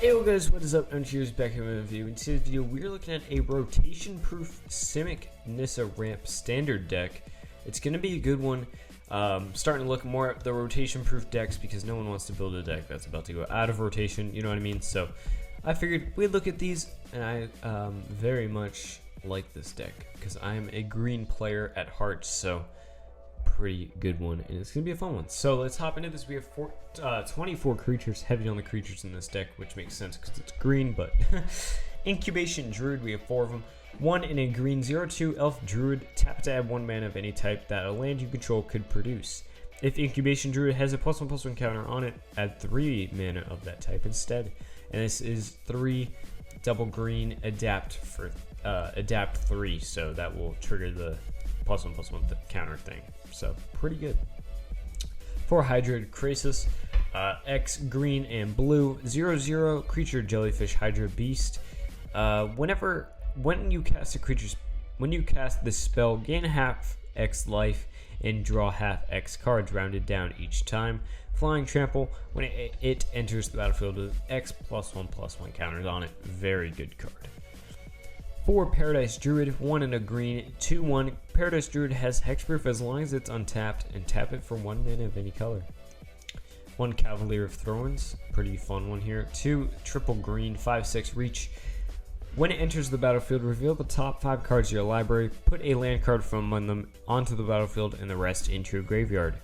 Hey guys, what is up? MTG back here with a review. In today's video, we're looking at a rotation-proof Simic Nissa ramp standard deck. It's going to be a good one. Starting to look more at the rotation-proof decks because no one wants to build a deck that's about to go out of rotation, you know what I mean? So I figured we'd look at these, and I very much like this deck because I'm a green player at heart, so pretty good one, and it's gonna be a fun one. So let's hop into this. We have 24 creatures, heavy on the creatures in this deck, which makes sense because it's green. But Incubation Druid, we have 4 of them. 1 in a green 0/2 elf druid. Tap to add 1 mana of any type that a land you control could produce. If Incubation Druid has a +1/+1 counter on it, add 3 mana of that type instead. And this is 3 double green adapt 3, so that will trigger the +1/+1 counter thing. So pretty good. For Hydra Krasis, X green and blue 0/0 creature jellyfish Hydra beast. When you cast this spell, gain half X life and draw half X cards rounded down each time. Flying trample, when it enters the battlefield with X +1/+1 counters on it. Very good card. For Paradise Druid, 1 in a green, 2/1. Paradise Druid has hexproof as long as it's untapped, and tap it for 1 mana of any color. 1 Cavalier of Thorns, pretty fun one here. 2 triple green, 5/6 reach. When it enters the battlefield, reveal the top 5 cards of your library, put a land card from among them onto the battlefield, and the rest into your graveyard.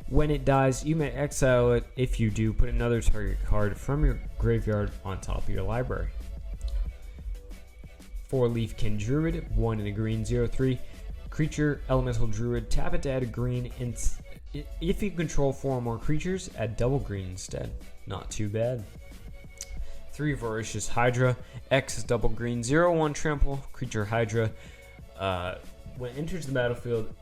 When it dies, you may exile it. If you do, put another target card from your graveyard on top of your library. 4 Leafkin Druid, 1 in a green 0/3 creature elemental druid. Tap it to add a green, and if you control 4 or more creatures, add double green instead. Not too bad. 3 Voracious Hydra, X is double green 0/1 trample creature Hydra. When it enters the battlefield,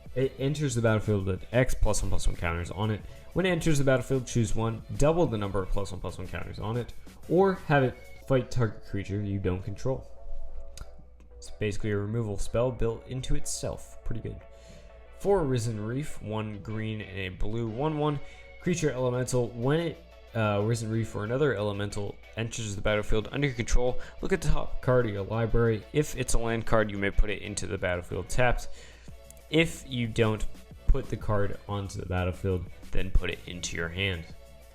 with X +1/+1 counters on it. When it enters the battlefield, choose 1, double the number of +1/+1 counters on it, or have it fight target creature you don't control. It's basically a removal spell built into itself. Pretty good. 4 Risen Reef, 1 green and a blue 1/1 creature elemental. When it Risen Reef or another elemental enters the battlefield under your control, look at the top card of your library. If it's a land card, you may put it into the battlefield tapped. If you don't put the card onto the battlefield, then put it into your hand.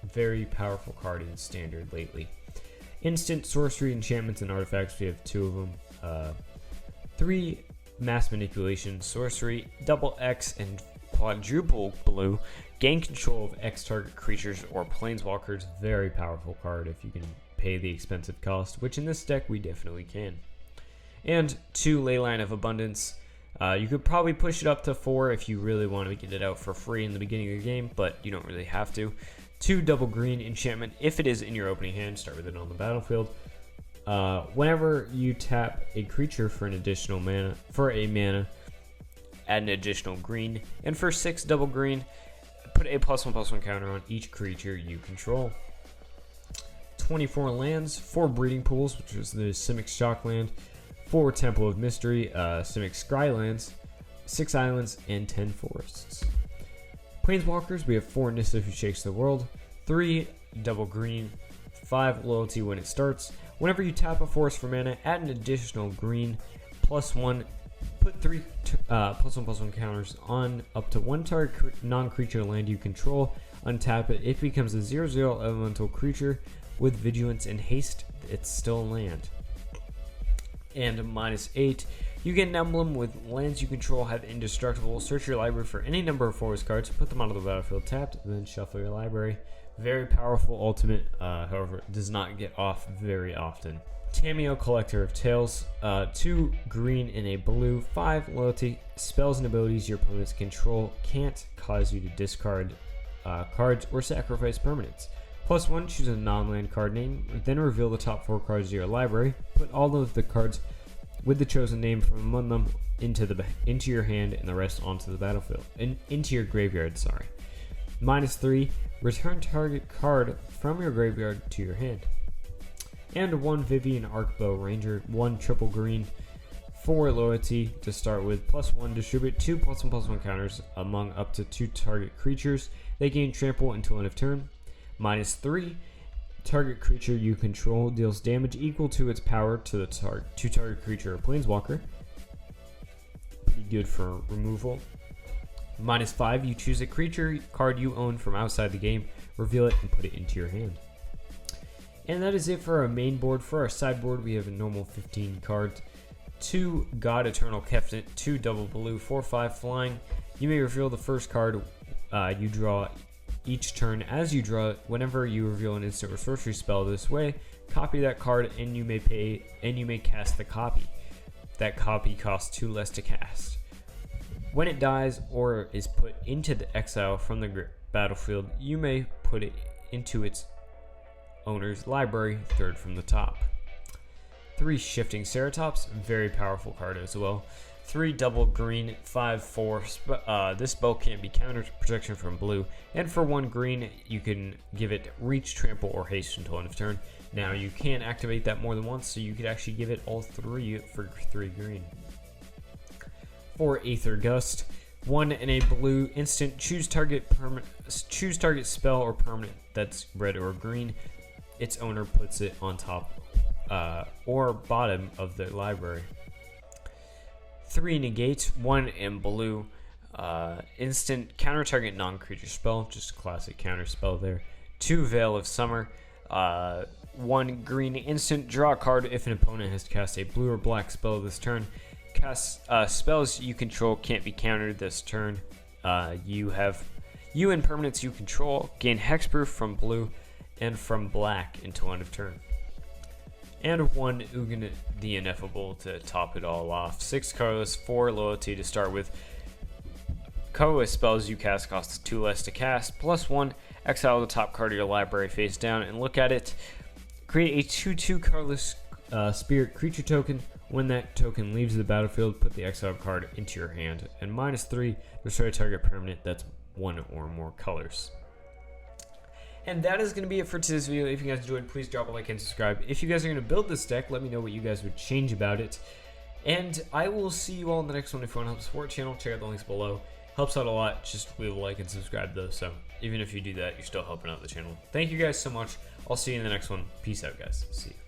Very powerful card in standard lately. Instant sorcery, enchantments, and artifacts. We have 2 of them. 3 Mass Manipulation, sorcery, double X and quadruple blue. Gain control of X target creatures or planeswalkers. Very powerful card if you can pay the expensive cost, which in this deck we definitely can. And 2 Leyline of Abundance. You could probably push it up to 4 if you really want to get it out for free in the beginning of the game, but you don't really have to. 2 double green enchantment. If it is in your opening hand, start with it on the battlefield. Whenever you tap a creature for a mana, add an additional green, and for 6 double green, put a +1/+1 counter on each creature you control. 24 lands, 4 breeding pools, which is the Simic Shockland, 4 Temple of Mystery, Simic Skylands, 6 islands, and 10 forests. Planeswalkers, we have 4 Nissa Who Shakes the World, 3 double green, 5 loyalty when it starts. Whenever you tap a forest for mana, add an additional green, +1, put 3 +1/+1 counters on up to 1 target non-creature land you control, untap it. It becomes a 0/0 elemental creature with vigilance and haste. It's still a land. And -8, you get an emblem with lands you control have indestructible. Search your library for any number of forest cards, put them onto the battlefield tapped, then shuffle your library. Very powerful ultimate, however, it does not get off very often. Tameo, Collector of Tales, 2 green and a blue, 5 loyalty. Spells and abilities your opponents control can't cause you to discard cards or sacrifice permanents. +1, choose a non-land card name, then reveal the top 4 cards of your library. Put all of the cards with the chosen name from among them into your hand, and the rest onto the battlefield, and into your graveyard. Sorry. -3, return target card from your graveyard to your hand. And 1 Vivian Arcbow Ranger, 1 triple green, 4 loyalty to start with, +1, distribute 2 +1/+1 counters among up to 2 target creatures. They gain trample until end of turn. -3, Target creature you control deals damage equal to its power to the target creature or planeswalker. Pretty good for removal. -5, you choose a creature card you own from outside the game, reveal it, and put it into your hand. And that is it for our main board. For our sideboard, we have a normal 15 cards, 2 God Eternal Kefnet, 2 double blue, 4/5 flying. You may reveal the first card you draw each turn. As you draw it, whenever you reveal an instant or sorcery spell this way, copy that card and you may cast the copy. That copy costs 2 less to cast. When it dies or is put into the exile from the battlefield, you may put it into its owner's library, 3rd from the top. 3 Shifting Ceratops, very powerful card as well. 3 double green, 5/4. This spell can't be countered, protection from blue. And for 1 green, you can give it reach, trample, or haste until end of turn. Now you can activate that more than once, so you could actually give it all 3 for 3 green. 4 Aether Gust, 1 and a blue instant. Choose target spell or permanent that's red or green. Its owner puts it on top or bottom of the library. 3 Negate, 1 in blue. Instant counter target non-creature spell, just a classic counter spell there. 2 Veil of Summer, 1 green instant. Draw a card if an opponent has cast a blue or black spell this turn. Spells you control can't be countered this turn. You and permanents you control gain hexproof from blue and from black until end of turn. And 1 Ugin the Ineffable to top it all off. 6 colorless, 4 loyalty to start with. Colorless spells you cast costs 2 less to cast. +1, exile the top card of your library face down and look at it. Create a 2/2 colorless spirit creature token. When that token leaves the battlefield, put the exiled card into your hand. And -3, destroy a target permanent that's 1 or more colors. And that is going to be it for today's video. If you guys enjoyed, please drop a like and subscribe. If you guys are going to build this deck, let me know what you guys would change about it. And I will see you all in the next one. If you want to help support the channel, check out the links below. Helps out a lot. Just leave a like and subscribe though. So even if you do that, you're still helping out the channel. Thank you guys so much. I'll see you in the next one. Peace out, guys. See you.